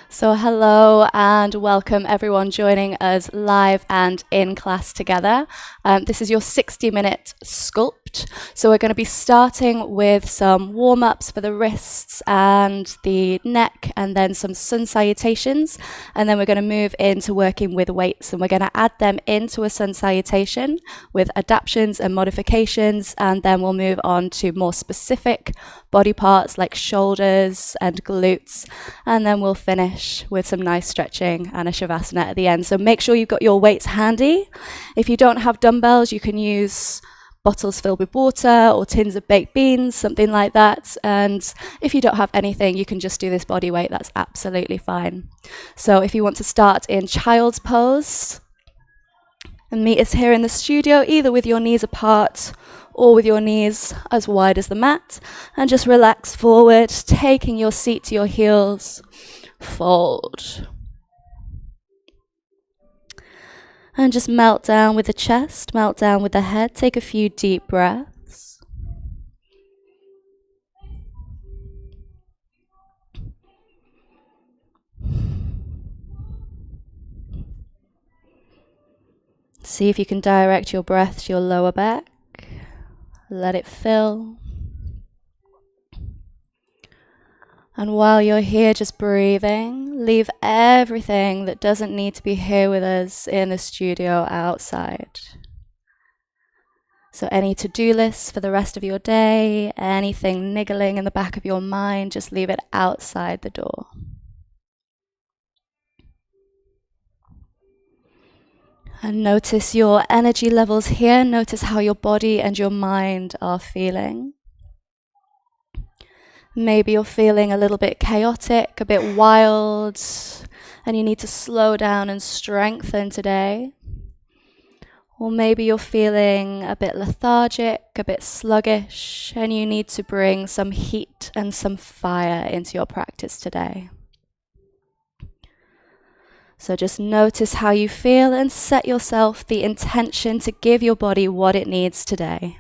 So hello and welcome everyone joining us live and in class together. This is your 60-minute Sculpt. So we're going to be starting with some warm-ups for the wrists and the neck, and then some sun salutations. And then we're going to move into working with weights, and we're going to add them into a sun salutation with adaptations and modifications. And then we'll move on to more specific body parts like shoulders and glutes. And then we'll finish with some nice stretching and a shavasana at the end. So make sure you've got your weights handy. If you don't have dumbbells, you can use bottles filled with water or tins of baked beans, something like that. And if you don't have anything, you can just do this body weight. That's absolutely fine. So if you want to start in child's pose, and meet us here in the studio, either with your knees apart or with your knees as wide as the mat, and just relax forward, taking your seat to your heels, fold. And just melt down with the chest, melt down with the head. Take a few deep breaths. See if you can direct your breath to your lower back. Let it fill. And while you're here just breathing, leave everything that doesn't need to be here with us in the studio outside. So any to-do lists for the rest of your day, anything niggling in the back of your mind, just leave it outside the door. And notice your energy levels here. Notice how your body and your mind are feeling. Maybe you're feeling a little bit chaotic, a bit wild, and you need to slow down and strengthen today. Or maybe you're feeling a bit lethargic, a bit sluggish, and you need to bring some heat and some fire into your practice today. So just notice how you feel and set yourself the intention to give your body what it needs today.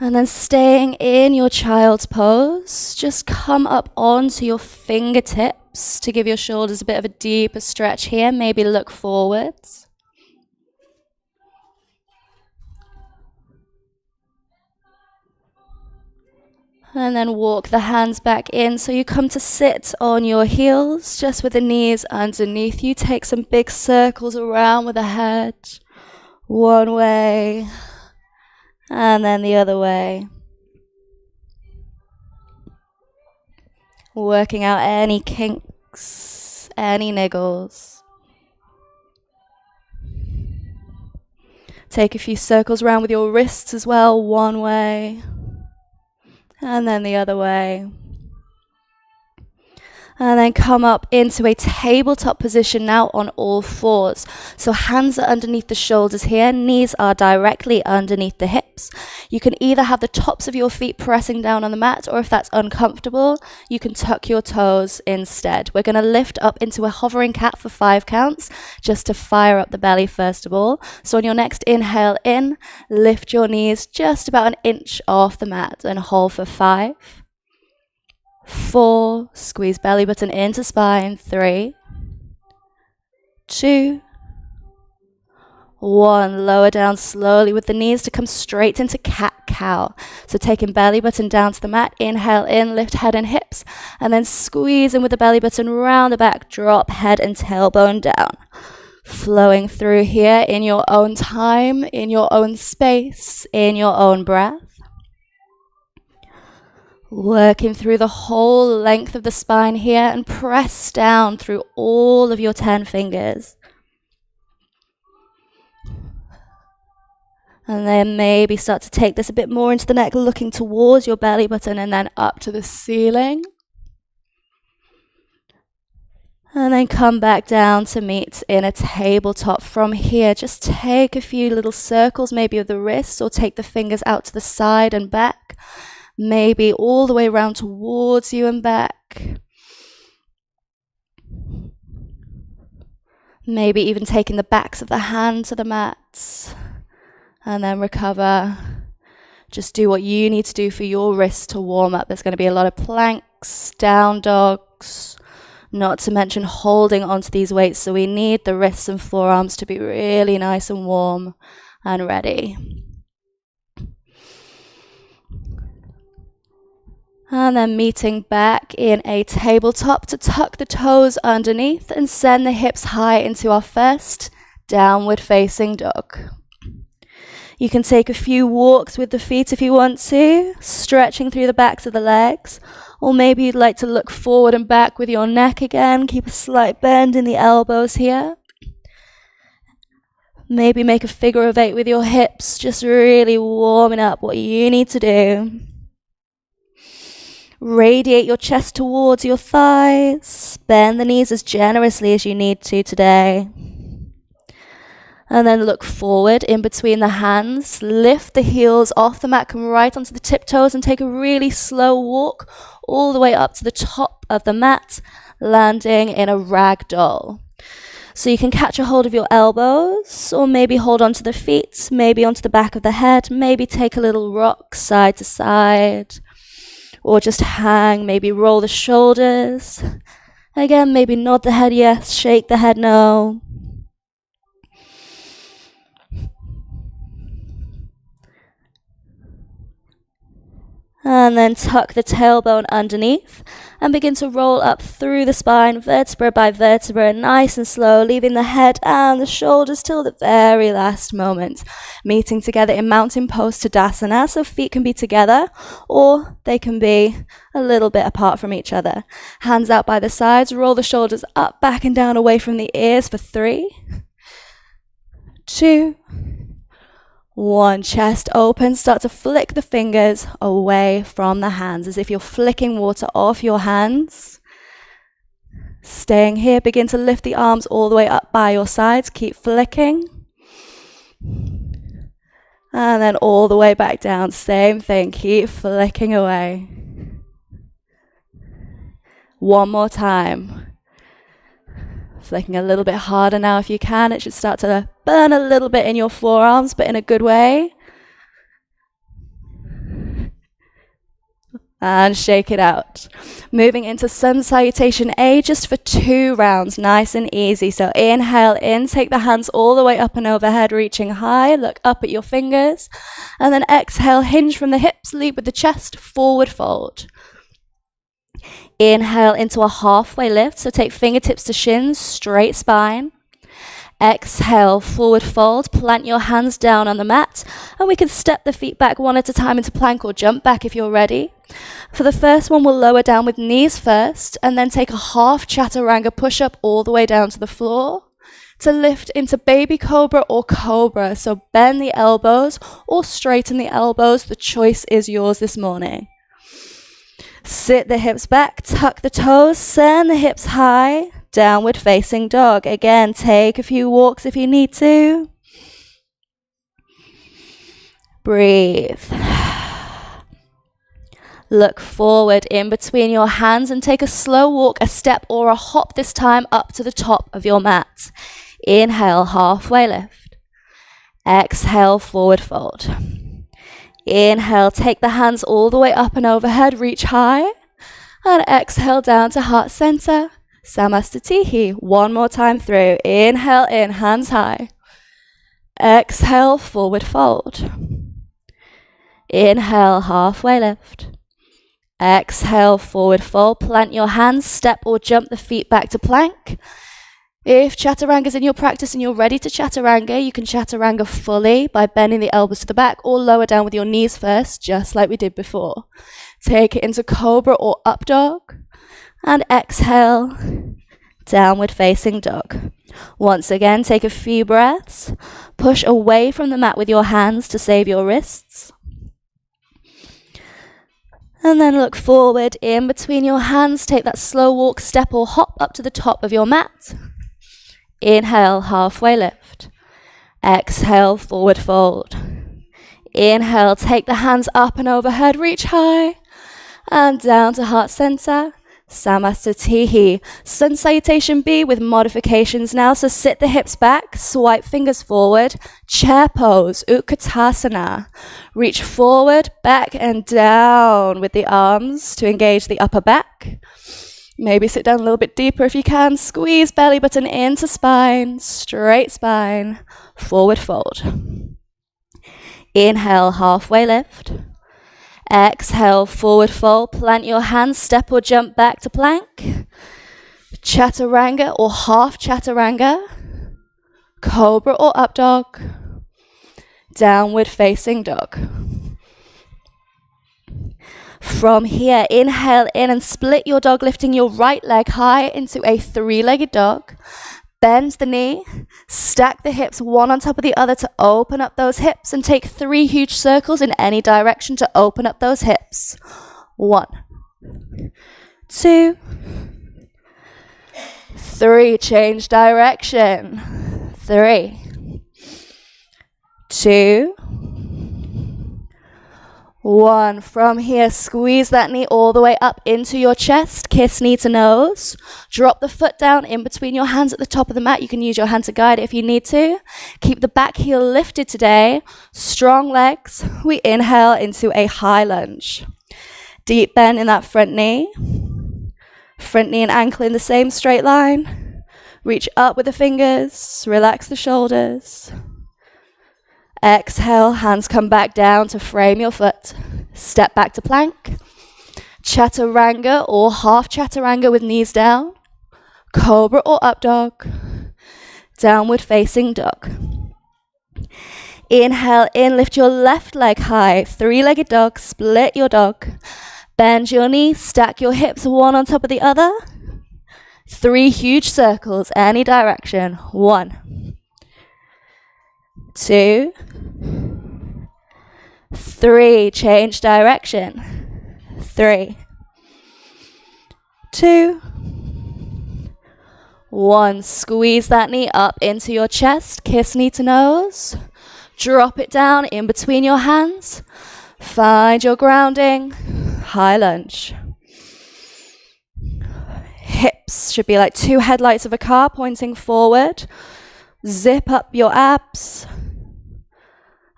And then staying in your child's pose, just come up onto your fingertips to give your shoulders a bit of a deeper stretch here. Maybe look forwards. And then walk the hands back in. So you come to sit on your heels, just with the knees underneath you. Take some big circles around with the head. One way. And then the other way. Working out any kinks, any niggles. Take a few circles around with your wrists as well. One way. And then the other way. And then come up into a tabletop position now on all fours. So hands are underneath the shoulders here, knees are directly underneath the hips. You can either have the tops of your feet pressing down on the mat, or if that's uncomfortable, you can tuck your toes instead. We're going to lift up into a hovering cat for 5 counts, just to fire up the belly first of all. So on your next inhale in, lift your knees just about an inch off the mat and hold for 5. 4, squeeze belly button into spine. 3, 2, 1. Lower down slowly with the knees to come straight into cat-cow. So taking belly button down to the mat. Inhale in, lift head and hips, and then squeeze in with the belly button round the back. Drop head and tailbone down. Flowing through here in your own time, in your own space, in your own breath. Working through the whole length of the spine here, and press down through all of your 10 fingers. And then maybe start to take this a bit more into the neck, looking towards your belly button and then up to the ceiling. And then come back down to meet in a tabletop. From here, just take a few little circles, maybe of the wrists, or take the fingers out to the side and back. Maybe all the way around towards you and back. Maybe even taking the backs of the hands to the mat. And then recover. Just do what you need to do for your wrists to warm up. There's going to be a lot of planks, down dogs, not to mention holding onto these weights. So we need the wrists and forearms to be really nice and warm and ready. And then meeting back in a tabletop to tuck the toes underneath and send the hips high into our first downward facing dog. You can take a few walks with the feet if you want to, stretching through the backs of the legs, or maybe you'd like to look forward and back with your neck again. Keep a slight bend in the elbows here. Maybe make a figure of 8 with your hips, just really warming up what you need to do. Radiate your chest towards your thighs. Bend the knees as generously as you need to today. And then look forward in between the hands. Lift the heels off the mat, come right onto the tiptoes and take a really slow walk all the way up to the top of the mat, landing in a ragdoll. So you can catch a hold of your elbows, or maybe hold onto the feet, maybe onto the back of the head, maybe take a little rock side to side, or just hang, maybe roll the shoulders. Again, maybe nod the head yes, shake the head no. And then tuck the tailbone underneath and begin to roll up through the spine, vertebra by vertebra, nice and slow, leaving the head and the shoulders till the very last moment. Meeting together in mountain pose Tadasana, so feet can be together or they can be a little bit apart from each other. Hands out by the sides, roll the shoulders up, back and down away from the ears for 3, 2, 1, chest open, start to flick the fingers away from the hands as if you're flicking water off your hands. Staying here, begin to lift the arms all the way up by your sides, keep flicking. And then all the way back down, same thing, keep flicking away. One more time. Flicking a little bit harder now if you can. It should start to burn a little bit in your forearms, but in a good way. And shake it out. Moving into Sun Salutation A just for 2 rounds, nice and easy. So inhale in, take the hands all the way up and overhead, reaching high, look up at your fingers. And then exhale, hinge from the hips, lead with the chest, forward fold. Inhale into a halfway lift, so take fingertips to shins, straight spine. Exhale, forward fold, plant your hands down on the mat, and we can step the feet back one at a time into plank or jump back if you're ready. For the first one, we'll lower down with knees first, and then take a half Chaturanga push-up all the way down to the floor to lift into baby cobra or cobra. So bend the elbows or straighten the elbows. The choice is yours this morning. Sit the hips back, tuck the toes, send the hips high, downward facing dog. Again, take a few walks if you need to. Breathe. Look forward in between your hands and take a slow walk, a step or a hop this time up to the top of your mat. Inhale, halfway lift. Exhale, forward fold. Inhale, take the hands all the way up and overhead, reach high. And exhale down to heart center, Samastatihi. One more time through. Inhale in, hands high. Exhale, forward fold. Inhale, halfway lift. Exhale, forward fold. Plant your hands, step or jump the feet back to plank. If Chaturanga is in your practice and you're ready to Chaturanga, you can Chaturanga fully by bending the elbows to the back or lower down with your knees first, just like we did before. Take it into Cobra or Up Dog. And exhale, Downward Facing Dog. Once again, take a few breaths. Push away from the mat with your hands to save your wrists. And then look forward in between your hands. Take that slow walk, step or hop up to the top of your mat. Inhale, halfway lift. Exhale, forward fold. Inhale, take the hands up and overhead, reach high. And down to heart center, Samastatihi. Sun salutation B with modifications now. So sit the hips back, swipe fingers forward, chair pose, Utkatasana. Reach forward, back and down with the arms to engage the upper back. Maybe sit down a little bit deeper if you can. Squeeze belly button into spine, straight spine, forward fold. Inhale, halfway lift. Exhale, forward fold. Plant your hands, step or jump back to plank. Chaturanga or half chaturanga. Cobra or up dog. Downward facing dog. From here, inhale in and split your dog, lifting your right leg high into a three-legged dog. Bend the knee, stack the hips one on top of the other to open up those hips, and take 3 huge circles in any direction to open up those hips. 1, 2, 3, change direction. 3, 2, 1. From here, squeeze that knee all the way up into your chest. Kiss knee to nose. Drop the foot down in between your hands at the top of the mat. You can use your hand to guide it if you need to. Keep the back heel lifted today. Strong legs. We inhale into a high lunge. Deep bend in that front knee. Front knee and ankle in the same straight line. Reach up with the fingers. Relax the shoulders. Exhale, hands come back down to frame your foot. Step back to plank. Chaturanga or half chaturanga with knees down. Cobra or up dog. Downward facing dog. Inhale in, lift your left leg high. Three-legged dog, split your dog. Bend your knees, stack your hips one on top of the other. 3 huge circles, any direction. 1, 2, 3, change direction. 3, 2, 1. Squeeze that knee up into your chest. Kiss knee to nose. Drop it down in between your hands. Find your grounding. High lunge. Hips should be like 2 headlights of a car pointing forward. Zip up your abs.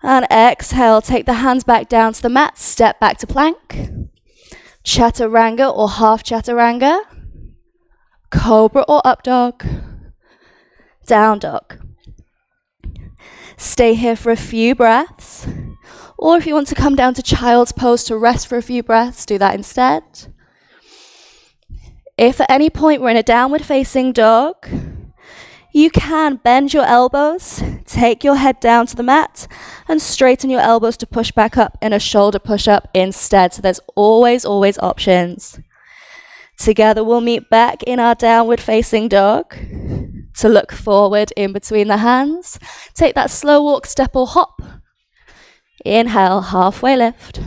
And exhale, take the hands back down to the mat, step back to plank. Chaturanga or half chaturanga. Cobra or up dog. Down dog. Stay here for a few breaths. Or if you want to come down to child's pose to rest for a few breaths, do that instead. If at any point we're in a downward facing dog, you can bend your elbows, take your head down to the mat, and straighten your elbows to push back up in a shoulder push-up instead. So there's always options. Together we'll meet back in our downward facing dog to look forward in between the hands. Take that slow walk, step or hop. Inhale, halfway lift.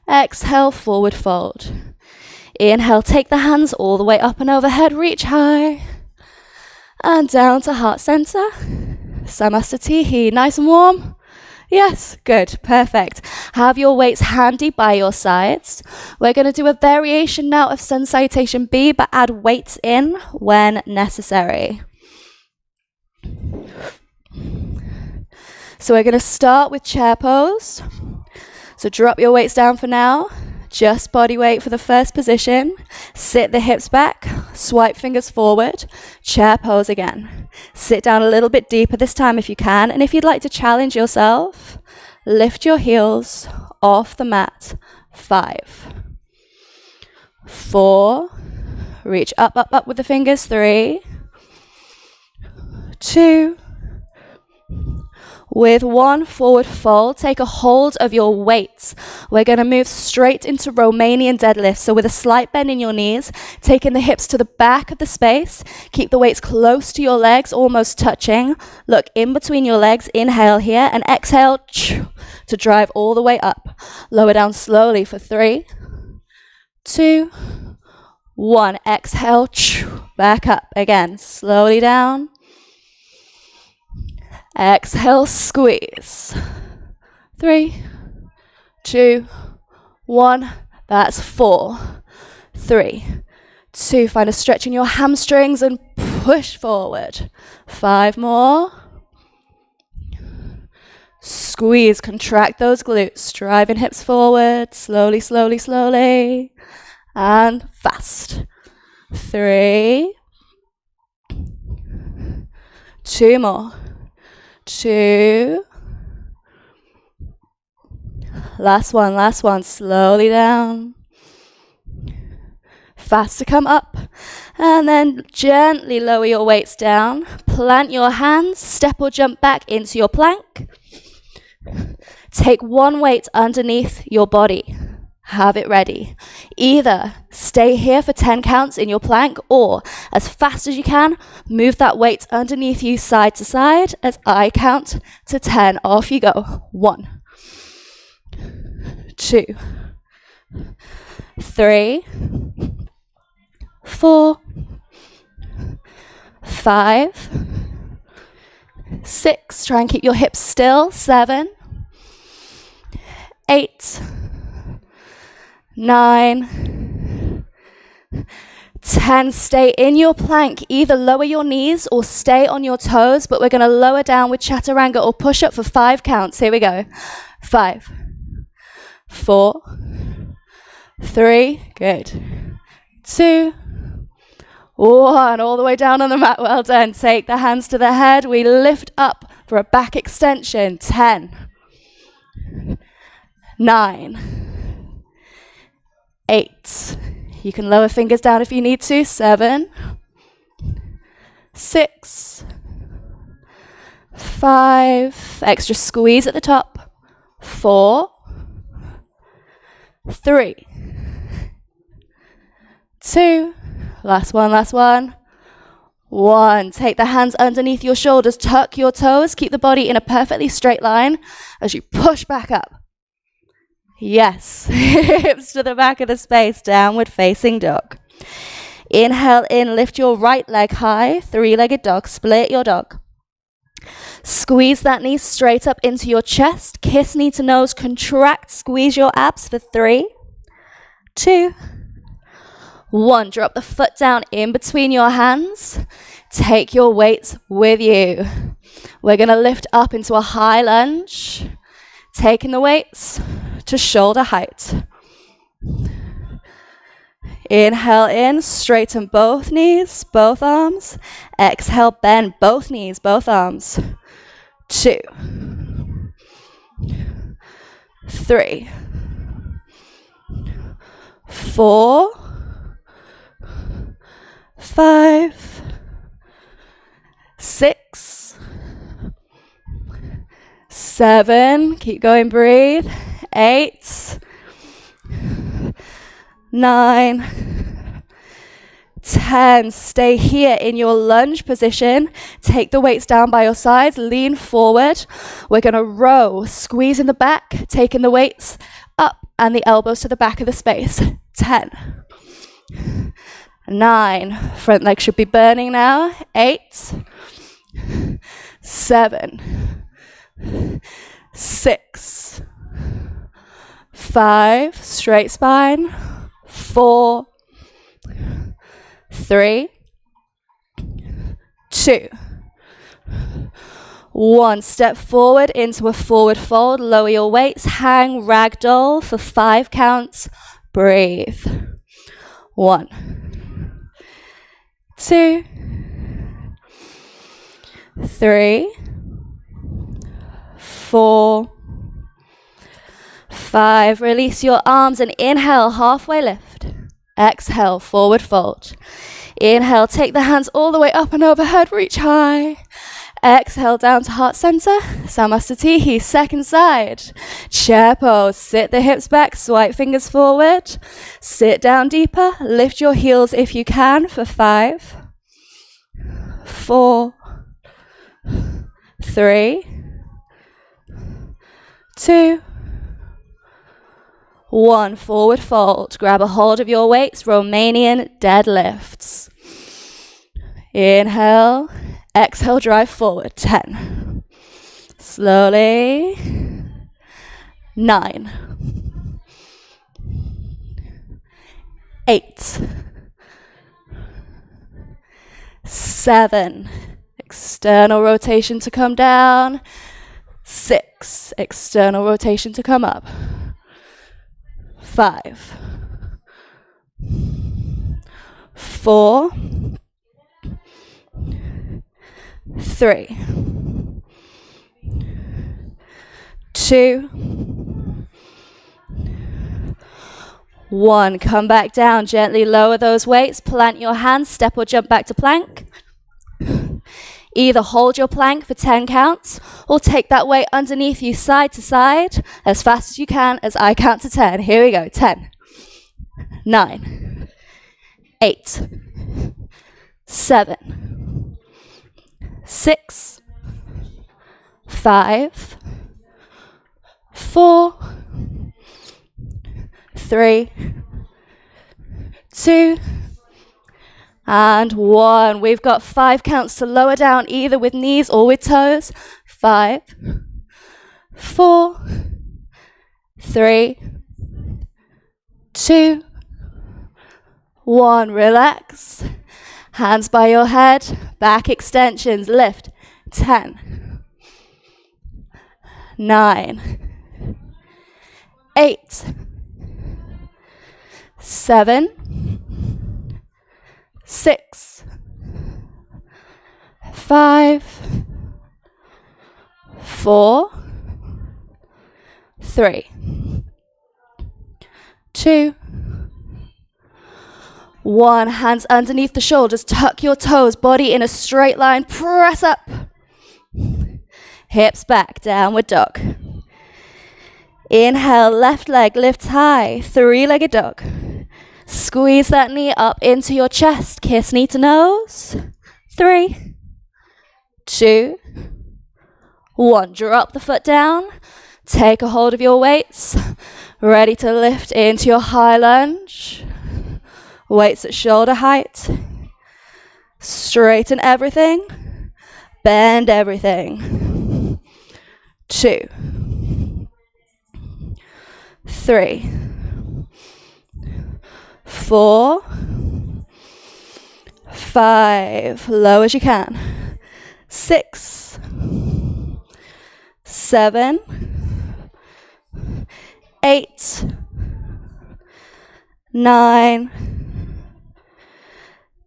Exhale, forward fold. Inhale, take the hands all the way up and overhead, reach high. And down to heart center. Samastatihi. Nice and warm? Yes, good, perfect. Have your weights handy by your sides. We're going to do a variation now of sun salutation B, but add weights in when necessary. So we're going to start with chair pose. So drop your weights down for now. Just body weight for the first position. Sit the hips back, swipe fingers forward, chair pose again. Sit down a little bit deeper this time if you can, and if you'd like to challenge yourself, lift your heels off the mat. 5, 4, reach up with the fingers. 3, 2, with 1, forward fold, take a hold of your weights. We're going to move straight into Romanian deadlifts. So with a slight bend in your knees, taking the hips to the back of the space. Keep the weights close to your legs, almost touching. Look in between your legs. Inhale here and exhale to drive all the way up. Lower down slowly for 3, 2, 1. Exhale, back up again. Slowly down. Exhale, squeeze. 3, 2, 1. That's 4, 3, 2, find a stretch in your hamstrings and push forward. 5 more. Squeeze, contract those glutes, driving hips forward, slowly, slowly, slowly, and fast. 3, 2 more. 2. Last one, slowly down. Fast to come up, and then gently lower your weights down. Plant your hands, step or jump back into your plank. Take one weight underneath your body. Have it ready. Either stay here for 10 counts in your plank, or as fast as you can, move that weight underneath you side to side as I count to 10. Off you go. 1, 2, 3, 4, 5, 6. Try and keep your hips still. 7, 8, 9, 10. Stay in your plank. Either lower your knees or stay on your toes, but we're going to lower down with Chaturanga or push up for 5 counts. Here we go. 5, 4, 3, good. 2, 1, all the way down on the mat. Well done. Take the hands to the head. We lift up for a back extension. 10, 9, 8. You can lower fingers down if you need to. 7, 6, 5. Extra squeeze at the top. 4, 3, 2. Last one. 1. Take the hands underneath your shoulders. Tuck your toes. Keep the body in a perfectly straight line as you push back up. Yes. Hips to the back of the space. Downward facing dog. Inhale in. Lift your right leg high. 3-legged dog. Split your dog. Squeeze that knee straight up into your chest. Kiss knee to nose. Contract. Squeeze your abs for 3, 2, 1. Drop the foot down in between your hands. Take your weights with you. We're going to lift up into a high lunge. Taking the weights to shoulder height. Inhale in, straighten both knees, both arms. Exhale, bend both knees, both arms. 2, 3, 4, 5, 6, 7, keep going, breathe. 8, 9, 10. Stay here in your lunge position. Take the weights down by your sides, lean forward. We're going to row, squeeze in the back, taking the weights up and the elbows to the back of the space. 10, 9, front leg should be burning now. 8, 7, 6, 5, straight spine. 4, 3, 2, 1. Step forward into a forward fold. Lower your weights. Hang ragdoll for 5 counts. Breathe. 1, 2, 3, 4, 5. Release your arms and inhale, halfway lift. Exhale, forward fold. Inhale, take the hands all the way up and overhead, reach high. Exhale, down to heart center. Samasthiti, second side. Chair pose, sit the hips back, swipe fingers forward. Sit down deeper, lift your heels if you can for 5, 4, 3, 2, 1. Forward fold. Grab a hold of your weights. Romanian deadlifts. Inhale. Exhale, drive forward. 10. Slowly. 9. 8. 7, external rotation to come down. 6, external rotation to come up. 5, 4, 3, 2, 1. Come back down, gently lower those weights, plant your hands, step or jump back to plank. Either hold your plank for 10 counts or take that weight underneath you side to side as fast as you can as I count to 10. Here we go. 10, 9, 8, 7, 6, 5, 4, 3, 2, and 1. We've got 5 counts to lower down either with knees or with toes. 5, 4, 3, 2, 1. Relax. Hands by your head. Back extensions. Lift. 10, 9, 8, 7, 6, 5, 4, 3, 2, 1. Hands underneath the shoulders. Tuck your toes. Body in a straight line. Press up. Hips back. Downward dog. Inhale. Left leg lifts high. 3-legged dog. Squeeze that knee up into your chest. Kiss knee to nose. 3, 2, 1. Drop the foot down. Take a hold of your weights. Ready to lift into your high lunge. Weights at shoulder height. Straighten everything. Bend everything. 2, 3, 4, 5, low as you can. 6, 7, 8, 9,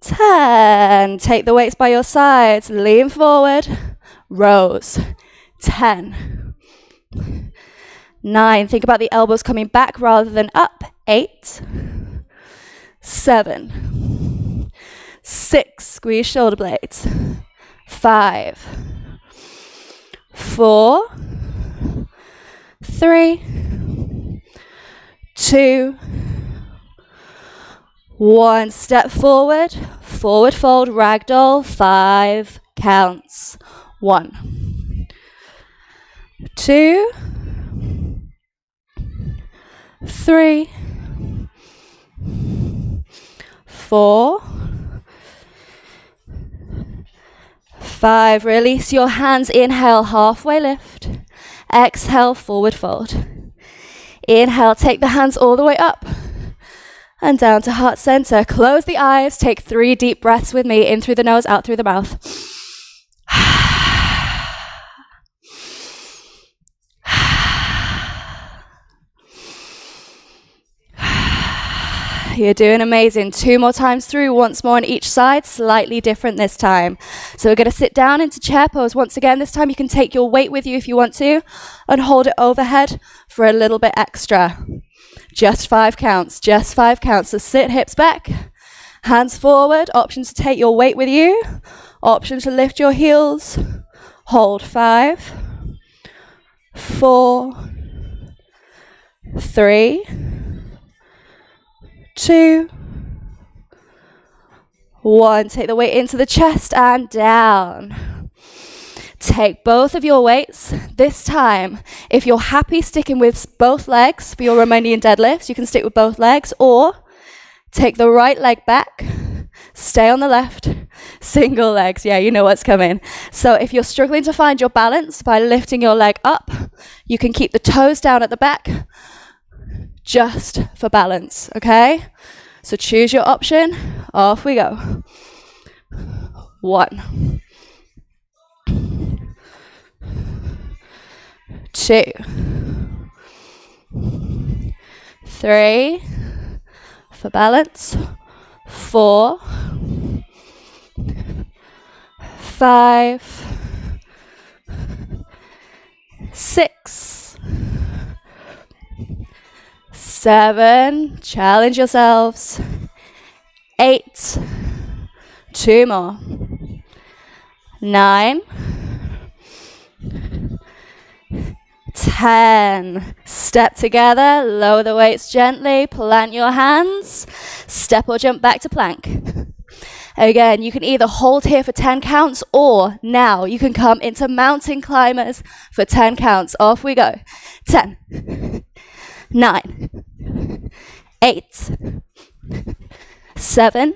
10. Take the weights by your sides. Lean forward. Rows. 10, 9. Think about the elbows coming back rather than up. 8, 7, 6. Squeeze shoulder blades. 5, 4, 3, 2, 1. Step forward. Forward fold. Ragdoll. 5 counts. 1, 2, 3, 4, 5. Release your hands. Inhale, halfway lift. Exhale, forward fold. Inhale, take the hands all the way up and down to heart center. Close the eyes. Take 3 deep breaths with me. In through the nose, out through the mouth. You're doing amazing. 2 more times through, once more on each side, slightly different this time. So we're going to sit down into chair pose once again. This time you can take your weight with you if you want to and hold it overhead for a little bit extra. Just 5 counts, just 5 counts. So sit hips back, hands forward. Option to take your weight with you. Option to lift your heels. Hold. 5, 4, 3, 2, 1. Take the weight into the chest and down. Take both of your weights. This time, if you're happy sticking with both legs for your Romanian deadlifts, you can stick with both legs, or take the right leg back, stay on the left, single legs. Yeah, you know what's coming. So if you're struggling to find your balance by lifting your leg up, you can keep the toes down at the back, just for balance, okay? So choose your option. Off we go. 1, 2, 3, for balance, 4, 5, 6, 7, challenge yourselves, 8, 2 more, 9, 10, step together, lower the weights gently, plant your hands, step or jump back to plank. Again, you can either hold here for 10 counts or now you can come into mountain climbers for 10 counts. Off we go. 10, 9, 8, 7,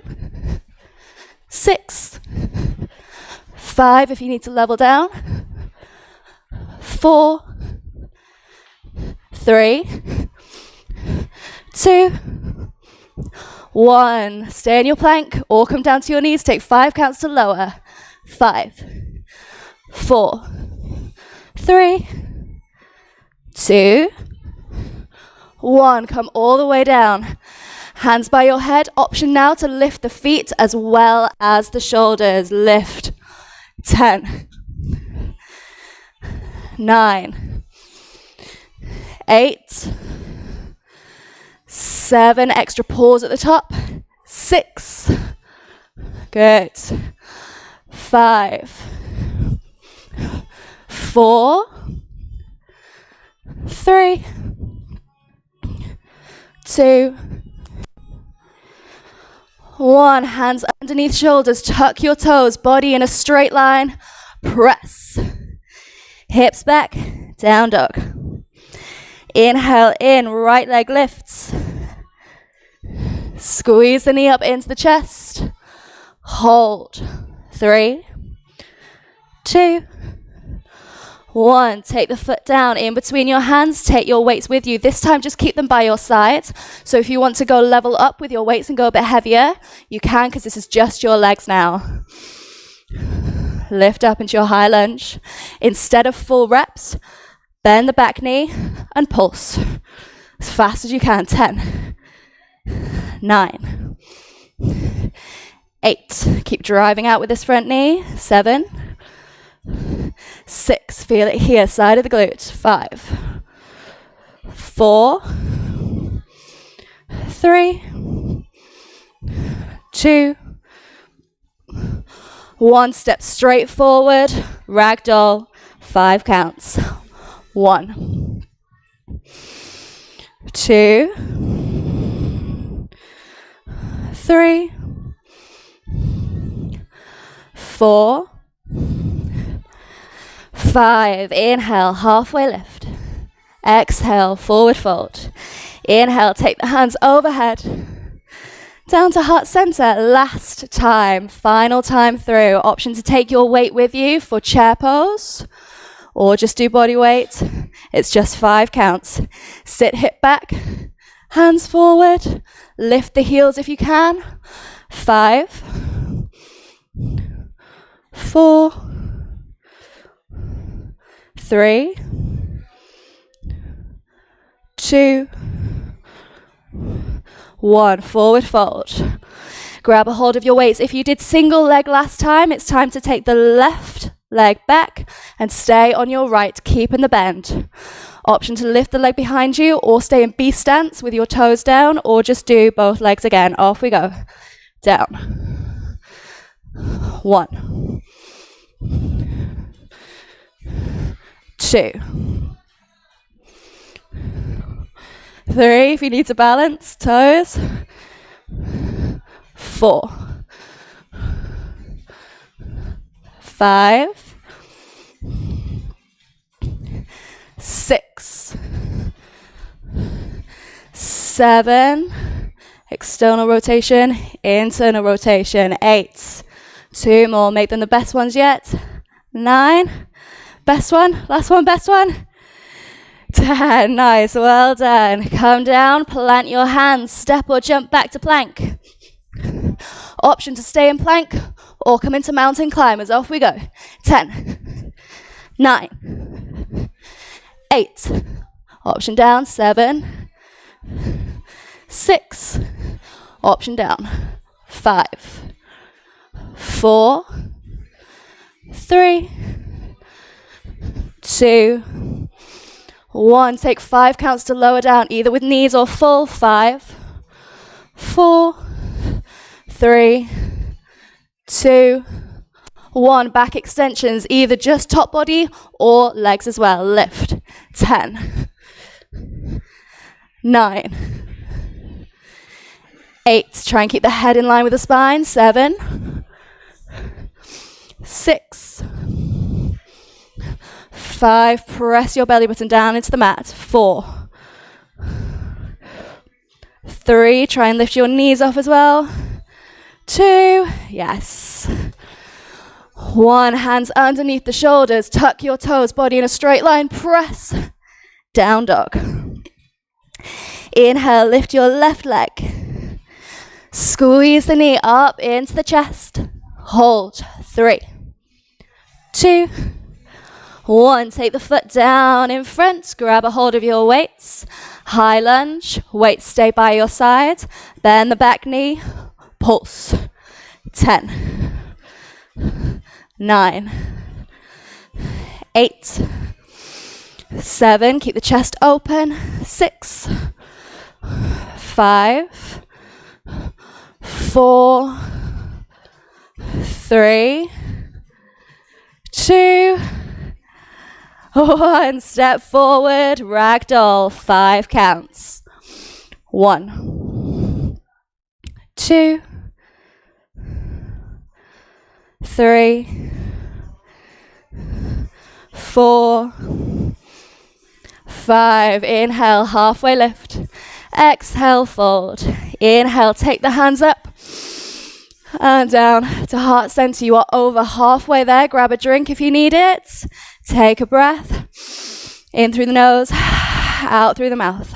6, 5 if you need to level down, 4, 3, 2, 1. Stay in your plank or come down to your knees. Take 5 counts to lower. 5, 4, 3, 2, 1. Come all the way down. Hands by your head. Option now to lift the feet as well as the shoulders. Lift. 10, 9, 8, 7, extra pause at the top, 6, good, 5, 4, 3, 2, 1, hands underneath shoulders, tuck your toes, body in a straight line, press, hips back, down dog. Inhale in, right leg lifts. Squeeze the knee up into the chest. Hold. 3, 2, 1. Take the foot down in between your hands. Take your weights with you. This time, just keep them by your sides. So if you want to go level up with your weights and go a bit heavier, you can, because this is just your legs now. Lift up into your high lunge. Instead of full reps, bend the back knee and pulse as fast as you can. 10, 9, 8. Keep driving out with this front knee. 7, 6. Feel it here, side of the glute. 5, 4, 3, 2, 1. Step straight forward. Ragdoll. 5 counts. 1, 2, 3, 4, 5. Inhale, halfway lift. Exhale, forward fold. Inhale, take the hands overhead. Down to heart center. Last time, final time through. Option to take your weight with you for chair pose, or just do body weight. It's just 5 counts. Sit hip back, hands forward, lift the heels if you can. 5, 4, 3, 2, 1. Forward fold. Grab a hold of your weights. If you did single leg last time, it's time to take the left leg back and stay on your right, keeping the bend. Option to lift the leg behind you or stay in B stance with your toes down, or just do both legs again. Off we go. Down. 1, 2, 3 if you need to balance, toes. 4, 5, 6, 7, external rotation, internal rotation, 8, 2 more, make them the best ones yet, 9, best one, last one, best one, 10, nice, well done. Come down, plant your hands, step or jump back to plank. Option to stay in plank or come into mountain climbers. Off we go. 10, 9, 8, option down, 7, 6, option down, 5, 4, 3, 2, 1. Take 5 counts to lower down, either with knees or full. 5, 4, 3, 2, 1. Back extensions, either just top body or legs as well. Lift. 10, 9, 8. Try and keep the head in line with the spine. 7, 6, 5. Press your belly button down into the mat. 4, 3. Try and lift your knees off as well. 2. Yes. 1. Hands underneath the shoulders. Tuck your toes. Body in a straight line. Press. Down dog. Inhale. Lift your left leg. Squeeze the knee up into the chest. Hold. 3, 2, 1. Take the foot down in front. Grab a hold of your weights. High lunge. Weights stay by your side. Bend the back knee. Pulse. 10, 9, 8, 7. Keep the chest open. 6, 5, 4, 3, 2, 1. Step forward. Ragdoll. 5 counts. 1, 2, 3, 4, 5. Inhale, halfway lift. Exhale, fold. Inhale, take the hands up and down to heart center. You are over halfway there. Grab a drink if you need it. Take a breath. In through the nose, out through the mouth.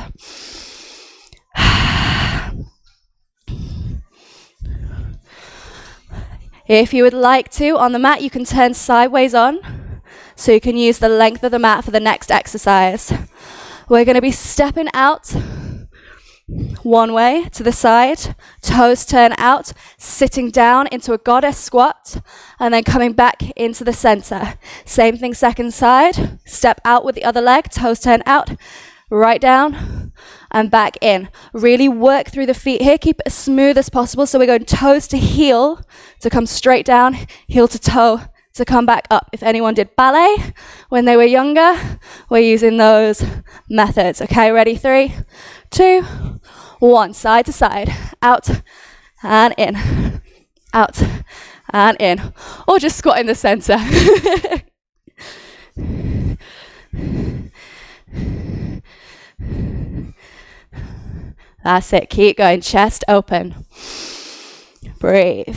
If you would like to, on the mat, you can turn sideways on, so you can use the length of the mat for the next exercise. We're going to be stepping out one way to the side, toes turn out, sitting down into a goddess squat, and then coming back into the center. Same thing, second side, step out with the other leg, toes turn out, right down, and back in. Really work through the feet here. Keep it as smooth as possible. So we're going toes to heel to come straight down, heel to toe to come back up. If anyone did ballet when they were younger, we're using those methods. Okay, ready? 3, 2, 1. Side to side, out and in, out and in. Or just squat in the center. That's it. Keep going. Chest open. Breathe.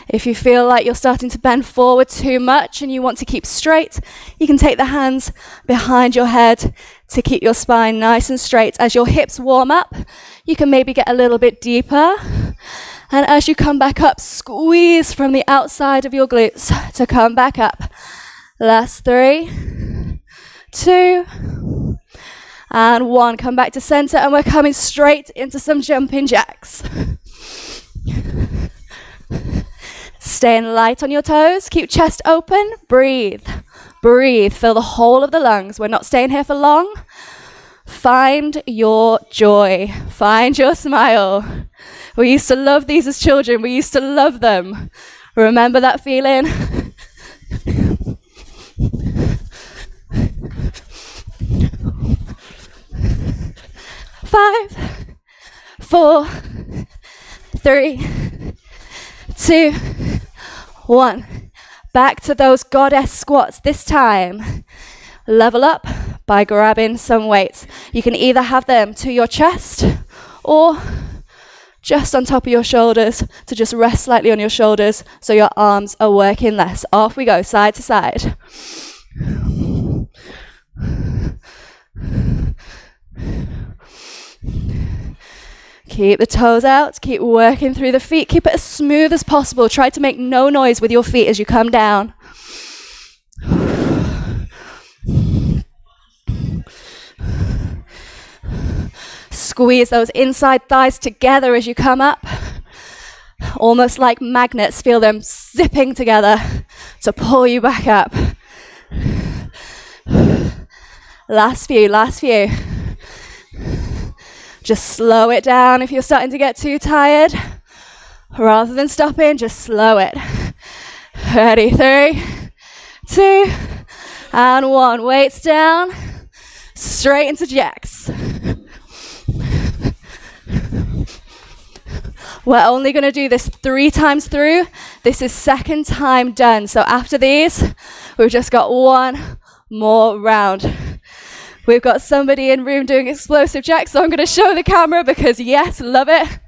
If you feel like you're starting to bend forward too much and you want to keep straight, you can take the hands behind your head to keep your spine nice and straight. As your hips warm up, you can maybe get a little bit deeper. And as you come back up, squeeze from the outside of your glutes to come back up. Last 3, 2, and 1. Come back to center, and we're coming straight into some jumping jacks. Staying light on your toes. Keep chest open. Breathe. Breathe. Fill the whole of the lungs. We're not staying here for long. Find your joy. Find your smile. We used to love these as children. We used to love them. Remember that feeling? 5, 4, 3, 2, 1. Back to those goddess squats. This time, level up by grabbing some weights. You can either have them to your chest or just on top of your shoulders, to just rest slightly on your shoulders so your arms are working less. Off we go, side to side. Keep the toes out, keep working through the feet, keep it as smooth as possible. Try to make no noise with your feet as you come down. Squeeze those inside thighs together as you come up. Almost like magnets, feel them zipping together to pull you back up. Last few, last few. Just slow it down if you're starting to get too tired. Rather than stopping, just slow it. Ready, 3, 2, and 1. Weights down, straight into jacks. We're only going to do this 3 times through. This is second time done. So after these, we've just got 1 more round. We've got somebody in room doing explosive jacks, so I'm going to show the camera because yes, love it.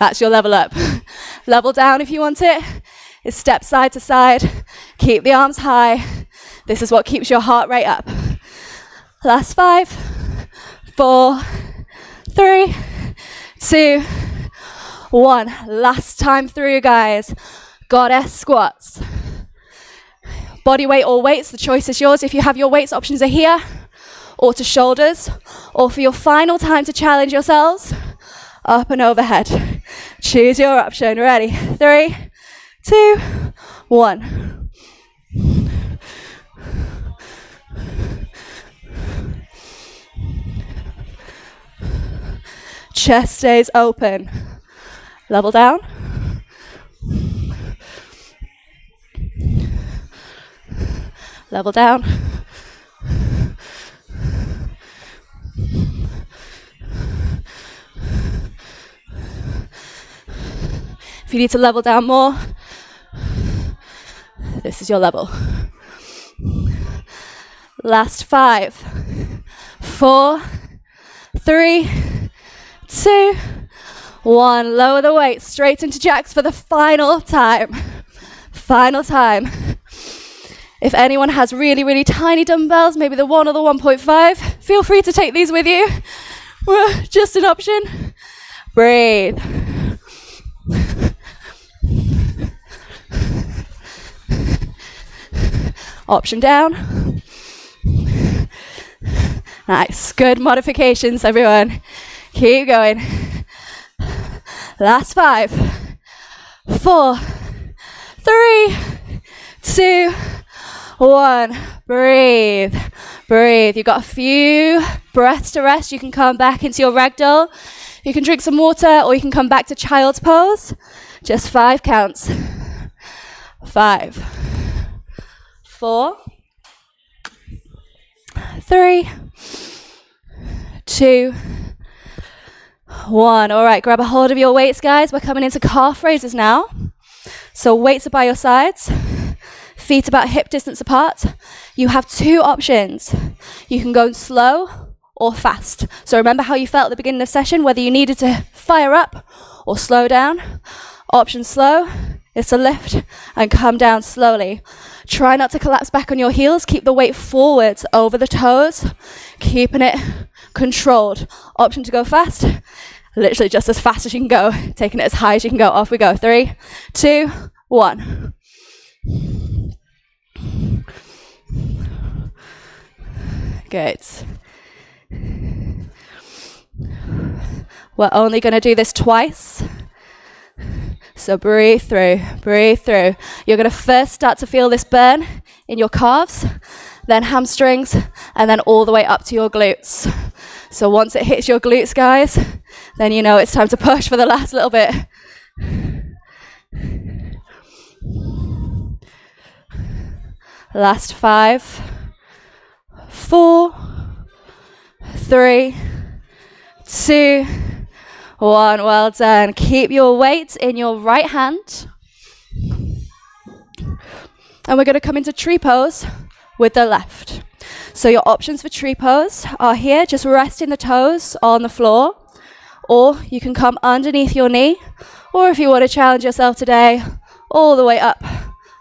That's your level up. Level down if you want it. Is step side to side. Keep the arms high. This is what keeps your heart rate up. Last 5, 4, 3, 2, 1. Last time through, guys. Goddess squats. Body weight or weights, the choice is yours. If you have your weights, options are here, or to shoulders, or for your final time to challenge yourselves, up and overhead. Choose your option. Ready? 3, 2, 1. Chest stays open. Level down. Level down. If you need to level down more, this is your level. Last 5, 4, 3, 2, 1. Lower the weight straight into jacks for the final time. Final time. If anyone has really, really tiny dumbbells, maybe the 1 or the 1.5, feel free to take these with you. Just an option. Breathe. Option down. Nice. Good modifications, everyone. Keep going. Last 5, 4, 3, 2, 1. Breathe. Breathe. You've got a few breaths to rest. You can come back into your ragdoll. You can drink some water or you can come back to child's pose. Just 5 counts. 5, 4, 3, 2, 1. All right, grab a hold of your weights, guys. We're coming into calf raises now. So weights are by your sides. Feet about hip distance apart. You have 2 options. You can go slow or fast. So remember how you felt at the beginning of the session, whether you needed to fire up or slow down. Option slow is to lift and come down slowly. Try not to collapse back on your heels. Keep the weight forwards over the toes, keeping it controlled. Option to go fast, literally just as fast as you can go, taking it as high as you can go. Off we go. 3, 2, 1. Good. We're only going to do this twice. So breathe through, breathe through. You're going to first start to feel this burn in your calves, then hamstrings, and then all the way up to your glutes. So once it hits your glutes, guys, then you know it's time to push for the last little bit. Last 5, 4, 3, 2, 1. Well done. Keep your weight in your right hand. And we're going to come into tree pose with the left. So your options for tree pose are here. Just resting the toes on the floor. Or you can come underneath your knee. Or if you want to challenge yourself today, all the way up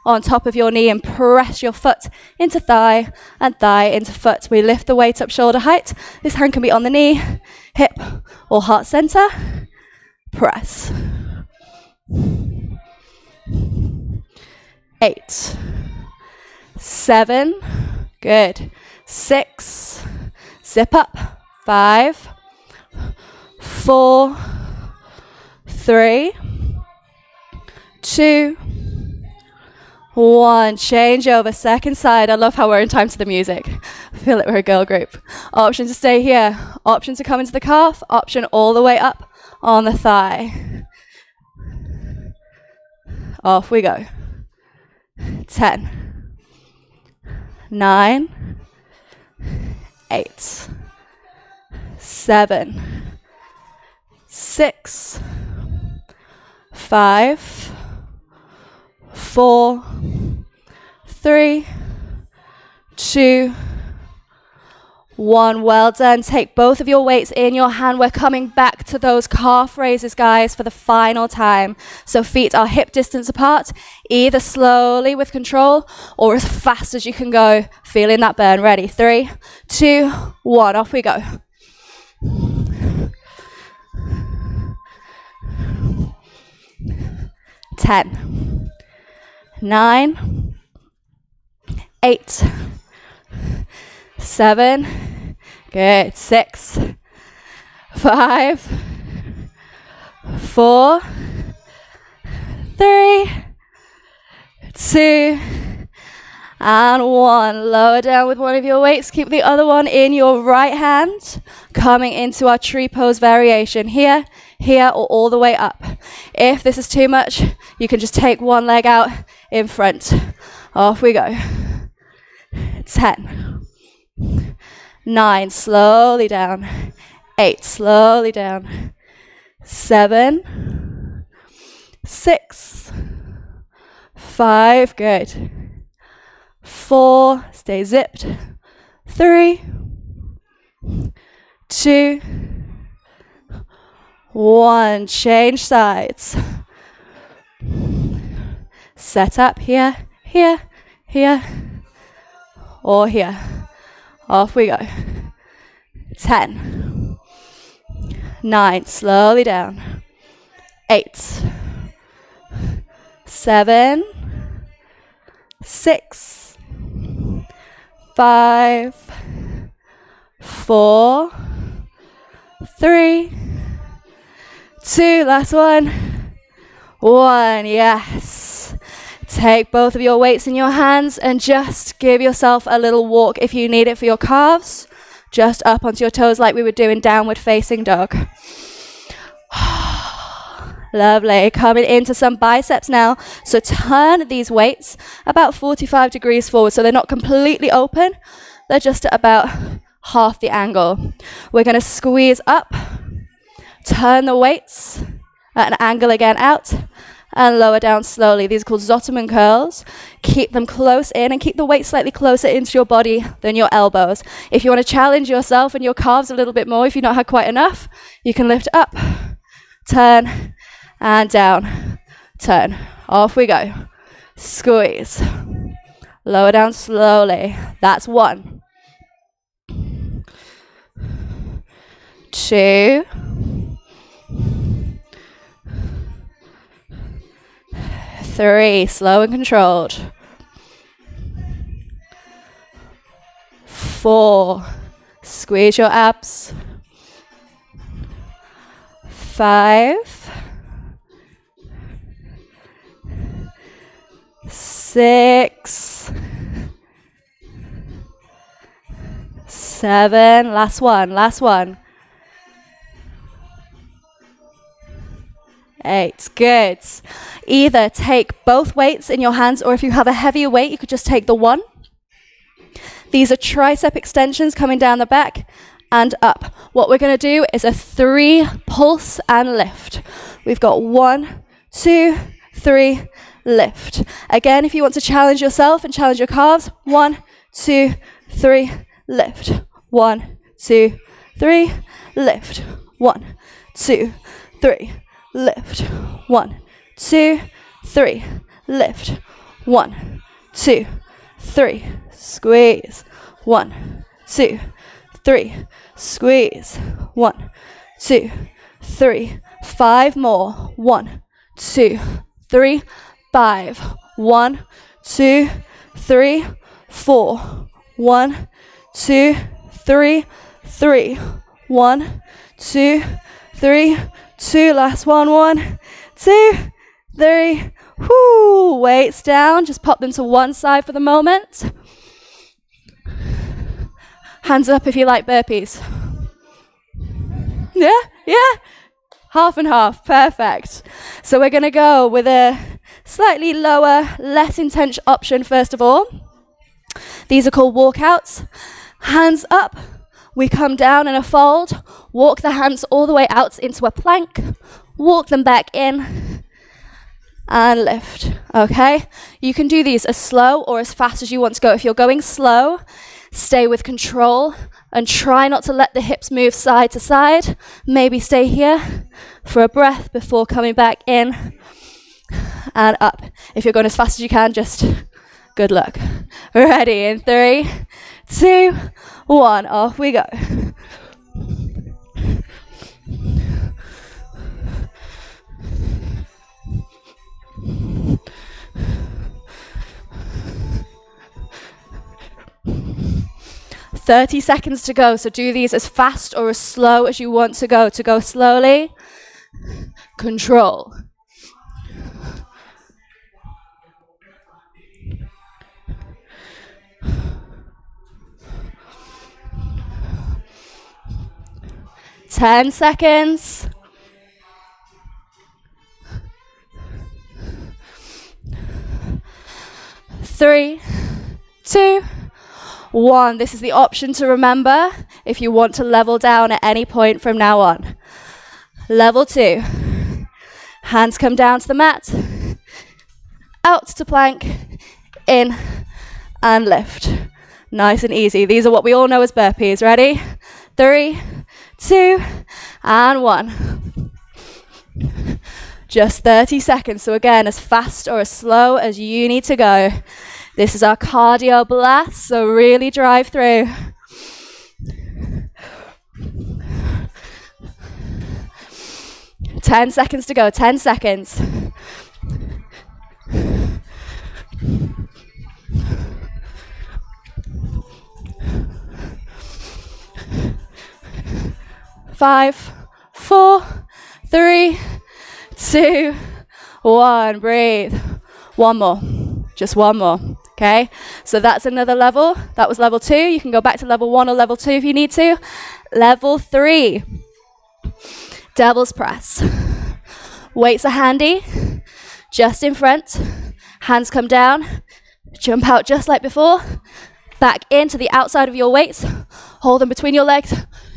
on top of your knee and press your foot into thigh and thigh into foot. We lift the weight up shoulder height. This hand can be on the knee, hip, or heart center. Press. 8, 7, good. 6, zip up. 5, 4, 3, 2, 1. Change over. Second side. I love how we're in time to the music. I feel like we're a girl group. Option to stay here. Option to come into the calf. Option all the way up on the thigh. Off we go. 10, 9, 8, 7, 6, 5, 4, 3, 2, 1. Well done. Take both of your weights in your hand. We're coming back to those calf raises, guys, for the final time. So feet are hip distance apart, either slowly with control or as fast as you can go. Feeling that burn. Ready? 3, 2, 1. Off we go. 10, 9, 8, 7, good. 6, 5, 4, 3, 2, and 1. Lower down with one of your weights. Keep the other one in your right hand. Coming into our tree pose variation. Here, here, or all the way up. If this is too much, you can just take one leg out in front. Off we go. 10, 9, slowly down. 8, slowly down. 7, 6, 5, good. 4, stay zipped. 3, 2, 1. Change sides. Set up here, here, here, or here. Off we go. 10, 9, slowly down. 8, 7, 6, 5, 4, 3, 2, last one. 1, yes. Take both of your weights in your hands and just give yourself a little walk if you need it for your calves. Just up onto your toes like we would do in downward facing dog. Lovely. Coming into some biceps now. So turn these weights about 45 degrees forward so they're not completely open. They're just at about half the angle. We're going to squeeze up, turn the weights at an angle again out, and lower down slowly. These are called Zottoman curls. Keep them close in and keep the weight slightly closer into your body than your elbows. If you want to challenge yourself and your calves a little bit more, if you've not had quite enough, you can lift up, turn, and down, turn. Off we go. Squeeze. Lower down slowly. That's 1. 2. 3, slow and controlled. 4, squeeze your abs. 5, 6, 7, last one. 8, good. Either take both weights in your hands, or if you have a heavier weight, you could just take the one. These are tricep extensions coming down the back and up. What we're going to do is a 3 pulse and lift. We've got 1, 2, 3, lift. Again, if you want to challenge yourself and challenge your calves, 1, 2, 3, lift. 1, 2, 3, lift. 1, 2, 3, lift. 1, 2, 3, lift. 1, 2, 3, squeeze. 1, 2, 3, squeeze. 1, 2, 3, 5 more. 1, 2, 3, 5. 1, 2, 3, 4. 1, 2, 3, 3. 1, 2, 3, 2. Last one. 1, 2, 3. Whoo, weights down. Just pop them to one side for the moment. Hands up if you like burpees. Yeah, yeah. Half and half, perfect. So we're gonna go with a slightly lower, less intense option first of all. These are called walkouts. Hands up, we come down in a fold, walk the hands all the way out into a plank, walk them back in, and lift, okay? You can do these as slow or as fast as you want to go. If you're going slow, stay with control and try not to let the hips move side to side. Maybe stay here for a breath before coming back in and up. If you're going as fast as you can, just good luck. Ready, in 3, 2, 1, off we go. $30 to go, so do these as fast or as slow as you want to go. To go slowly, control. Ten seconds. 3, 2, 1. This is the option to remember if you want to level down at any point from now on. Level 2. Hands come down to the mat. Out to plank. In and lift. Nice and easy. These are what we all know as burpees. Ready? 3, 2, and 1. Just 30 seconds. So again, as fast or as slow as you need to go. This is our cardio blast, so really drive through. Ten seconds to go, 10 seconds. Five, 4, 3, 2, 1. Breathe. One more. Just one more. Okay, so that's another level. That was level 2. You can go back to level 1 or level 2 if you need to. Level 3, devil's press. Weights are handy, just in front. Hands come down, jump out just like before. Back into the outside of your weights. Hold them between your legs.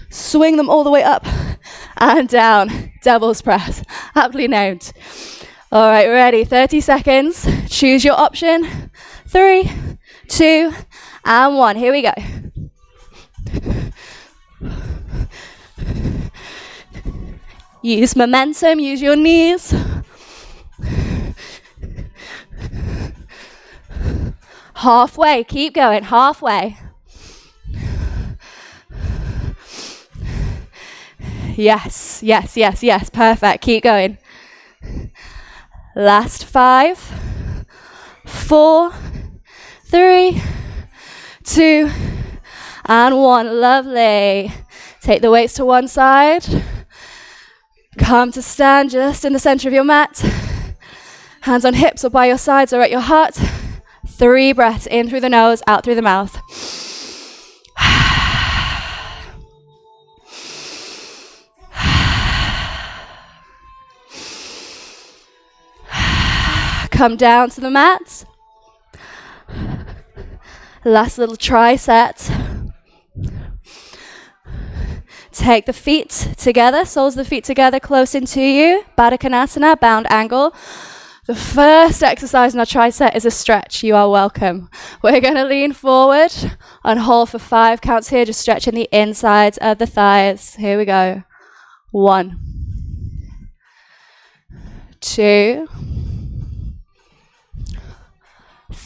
Swing them all the way up and down. Devil's press, aptly named. All right, ready, 30 seconds. Choose your option. 3, 2, and 1. Here we go. Use momentum, use your knees. Halfway, keep going, halfway. Yes, yes, yes, yes, perfect, keep going. Last 5, 4, 3, 2, and 1. Lovely. Take the weights to one side. Come to stand just in the center of your mat. Hands on hips or by your sides or at your heart. 3 breaths in through the nose, out through the mouth. Come down to the mat. Last little tri-set. Take the feet together, soles of the feet together close into you. Baddha Konasana, bound angle. The first exercise in our tri-set is a stretch. You are welcome. We're going to lean forward and hold for 5 counts here, just stretching the insides of the thighs. Here we go. 1, 2,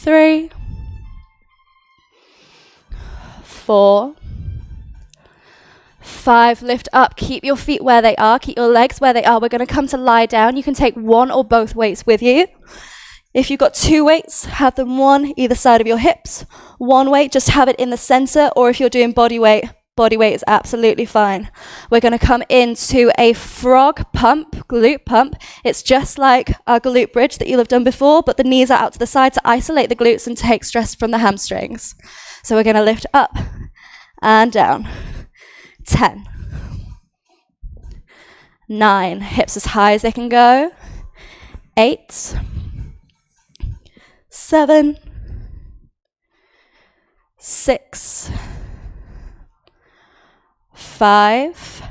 3, 4, 5, lift up, keep your feet where they are, keep your legs where they are. We're going to come to lie down. You can take one or both weights with you. If you've got 2 weights, have them one either side of your hips. 1 weight, just have it in the center, or if you're doing body weight is absolutely fine. We're going to come into a frog pump, glute pump. It's just like our glute bridge that you'll have done before, but the knees are out to the side to isolate the glutes and take stress from the hamstrings. So we're going to lift up and down. 10, 9, hips as high as they can go. 8, 7, 6, 5,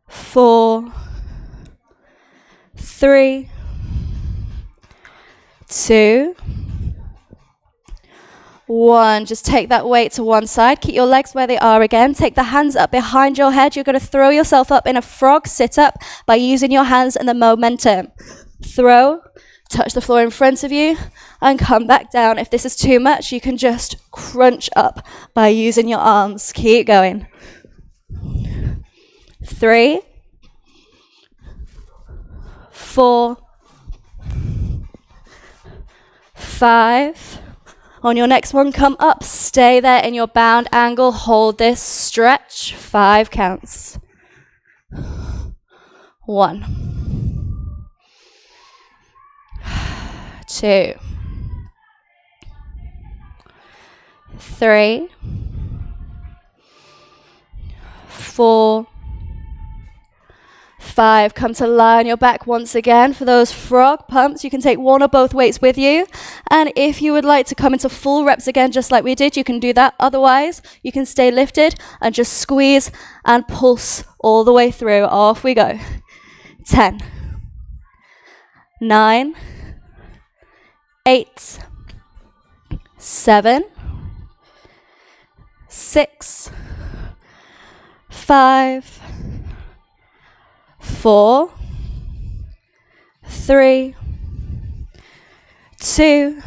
4, 3, 2, 1. Just take that weight to one side. Keep your legs where they are again. Take the hands up behind your head. You're going to throw yourself up in a frog sit-up by using your hands and the momentum. Throw, touch the floor in front of you, and come back down. If this is too much, you can just crunch up by using your arms. Keep going. 3, 4, 5. On your next one, come up, stay there in your bound angle, hold this, stretch, 5 counts. 1, 2, 3, 4, 5. Come to lie on your back once again. For those frog pumps, you can take one or both weights with you. And if you would like to come into full reps again, just like we did, you can do that. Otherwise, you can stay lifted and just squeeze and pulse all the way through. Off we go. 10, 9, 8, 7, 6, 5, 4, 3, 2,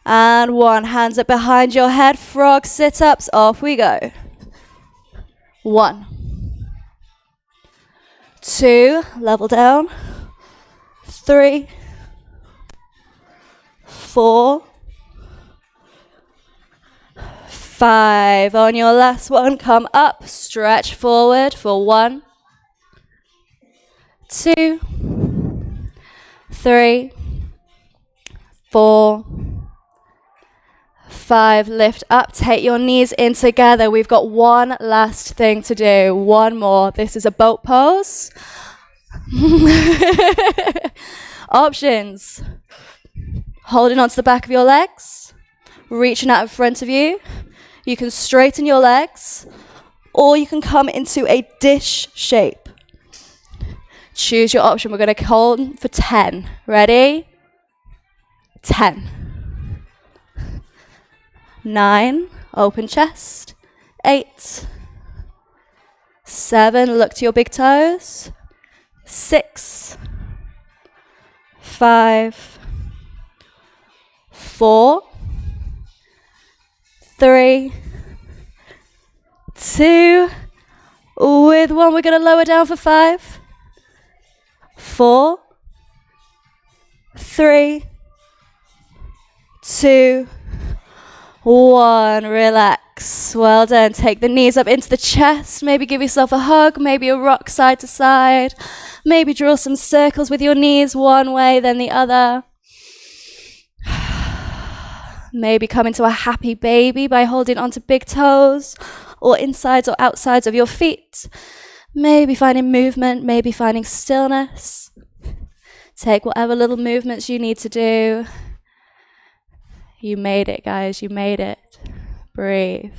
and 1. Hands up behind your head. Frog sit-ups. Off we go. 1, 2, level down. 3, 4, 5. On your last one, come up, stretch forward for 1, 2, 3, 4, 5. Lift up, take your knees in together. We've got one last thing to do. One more. This is a boat pose. Options. Holding onto the back of your legs, reaching out in front of you. You can straighten your legs, or you can come into a dish shape. Choose your option. We're going to count for 10. Ready? 10. 9, open chest. 8, 7, look to your big toes. 6, 5, 4, 3, 2, with 1, we're going to lower down for 5, 4, 3, 2, 1. Relax. Well done. Take the knees up into the chest. Maybe give yourself a hug. Maybe a rock side to side. Maybe draw some circles with your knees one way, then the other. Maybe come into a happy baby by holding onto big toes or insides or outsides of your feet. Maybe finding movement, maybe finding stillness. Take whatever little movements you need to do. You made it, guys. You made it. Breathe.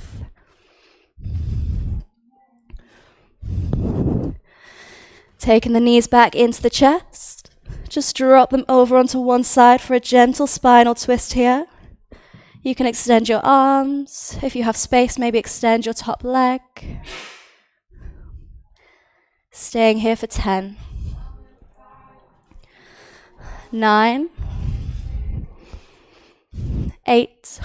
Taking the knees back into the chest. Just drop them over onto one side for a gentle spinal twist here. You can extend your arms. If you have space, maybe extend your top leg. Staying here for 10. 9, 8,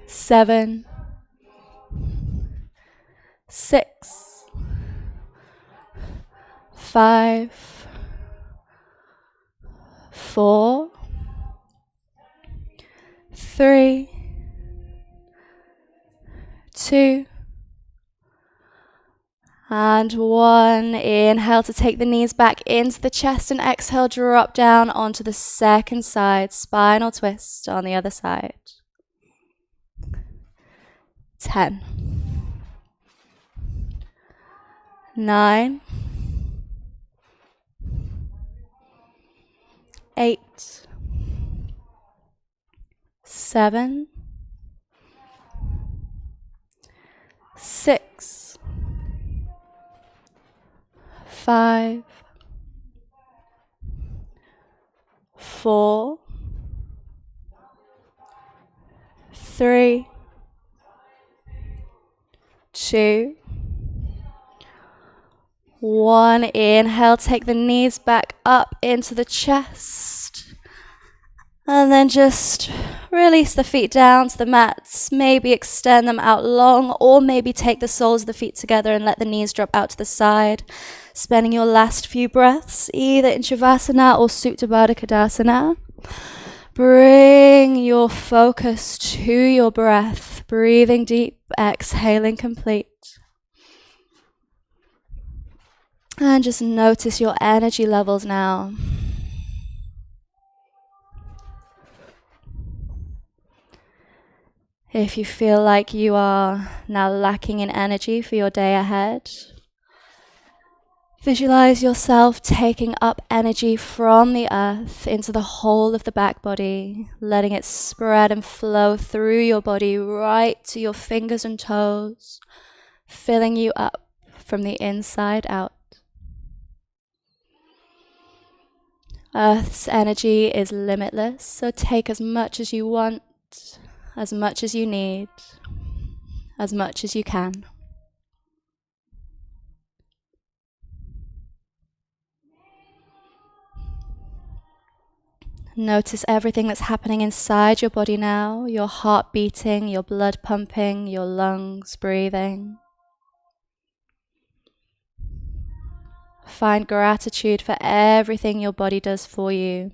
7, 6, 5, 4, 3, 2, and 1. Inhale to take the knees back into the chest, and exhale, drop down onto the second side. Spinal twist on the other side. 10, 9, 8, 7, 6, 5, 4, 3, 2, 1. Inhale, take the knees back up into the chest. And then just release the feet down to the mats. Maybe extend them out long, or maybe take the soles of the feet together and let the knees drop out to the side. Spending your last few breaths either in Shavasana or Supta Baddha Konasana. Bring your focus to your breath. Breathing deep, exhaling complete. And just notice your energy levels now. If you feel like you are now lacking in energy for your day ahead, visualize yourself taking up energy from the earth into the whole of the back body, letting it spread and flow through your body right to your fingers and toes, filling you up from the inside out. Earth's energy is limitless, so take as much as you want, as much as you need, as much as you can. Notice everything that's happening inside your body now, your heart beating, your blood pumping, your lungs breathing. Find gratitude for everything your body does for you.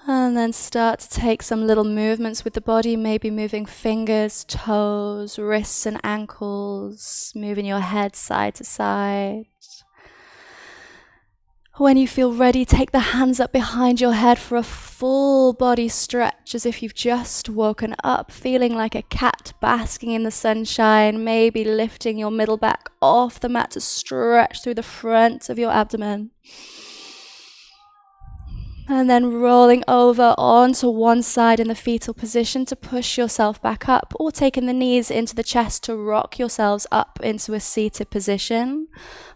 And then start to take some little movements with the body, maybe moving fingers, toes, wrists and ankles, moving your head side to side. When you feel ready, take the hands up behind your head for a full body stretch, as if you've just woken up, feeling like a cat basking in the sunshine, maybe lifting your middle back off the mat to stretch through the front of your abdomen. And then rolling over onto one side in the fetal position to push yourself back up, or taking the knees into the chest to rock yourselves up into a seated position.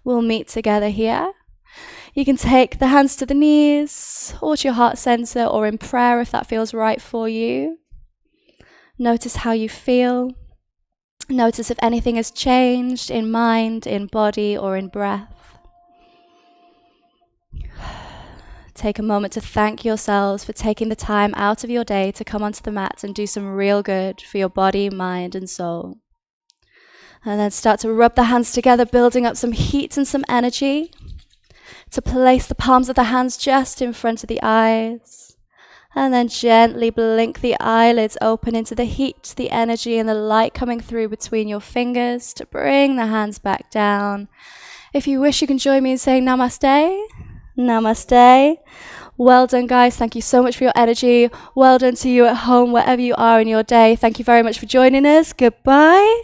We'll meet together here. You can take the hands to the knees, or to your heart center, or in prayer if that feels right for you. Notice how you feel. Notice if anything has changed in mind, in body, or in breath. Take a moment to thank yourselves for taking the time out of your day to come onto the mat and do some real good for your body, mind, and soul. And then start to rub the hands together, building up some heat and some energy. To place the palms of the hands just in front of the eyes. And then gently blink the eyelids open into the heat, the energy, and the light coming through between your fingers to bring the hands back down. If you wish, you can join me in saying namaste. Namaste. Well done, guys. Thank you so much for your energy. Well done to you at home, wherever you are in your day. Thank you very much for joining us. Goodbye.